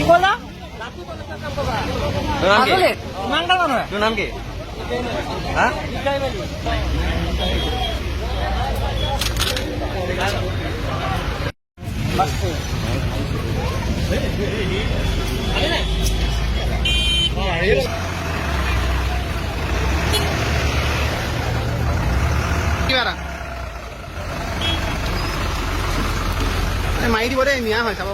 কি বলা নাম কি? ইমানটা মানুহ তোৰ নাম কি? হা? মাৰি দিব দেই, মিয়া হয় চাব।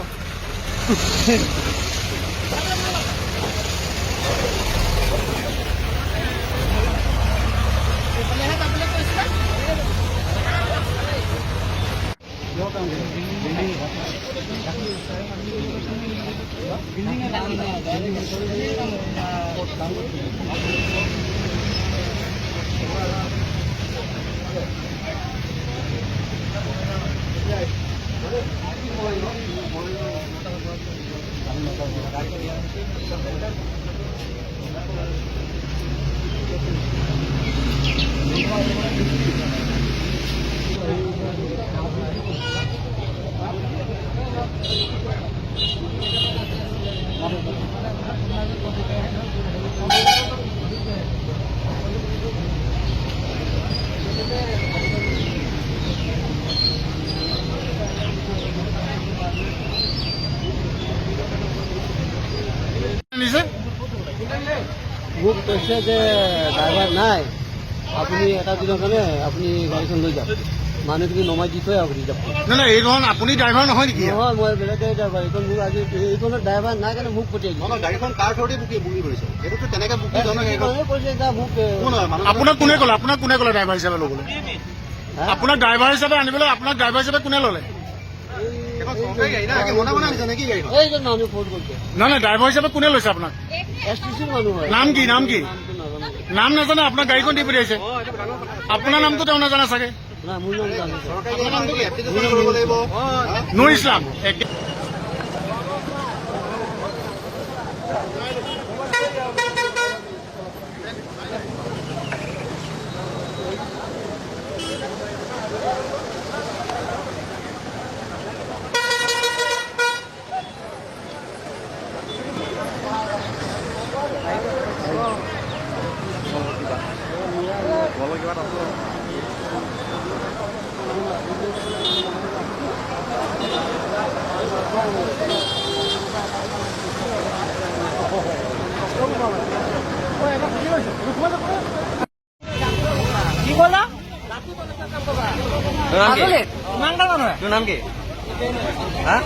মোক কৈছে যে ড্ৰাইভাৰ নাই, আপুনি এটা দিনৰ কাৰণে আপুনি গাড়ীখন লৈ যাওক, মানুহখিনি নমাই দি থৈ আপুনি যাব। নাই এইখন আপুনি ড্ৰাইভাৰ নহয় নেকি? নহয়, মই বেলেগ ড্ৰাইভাৰ। এইখন মোক আজি এইখনত ড্ৰাইভাৰ নাই কাৰণে মোক পঠিয়াই দিছে। গাড়ীখন কাৰ থ্ৰুদি বুকিং কৰিছে? এইটোতো তেনেকে বুকিং কৈছে যে মোক আপোনাক কোনে ক'লে? আপোনাক কোনে ক'লে ড্ৰাইভাৰ হিচাপে ল'বলৈ? আপোনাক ড্ৰাইভাৰ হিচাপে আনিবলৈ আপোনাক ড্ৰাইভাৰ হিচাপে কোনে ল'লে? এইজন মানুহ ফোন কৰিছে। নাই নাই, ড্ৰাইভাৰ হিচাপে কোনে লৈছে আপোনাক? STC মানুহ হয়। নাম কি? নাম কি? নাম নাজানো। নাম নাজানে? আপোনাৰ গাড়ীখন দি পঠিয়াইছে। আপোনাৰ নামটো তেওঁ নাজানে চাগে? নাই, মোৰ নাম জানিছে। নুৰ ইছলাম। কি বলা তোৰ নাম কি? ইমানটা মানুহ তোৰ নাম কি? হা?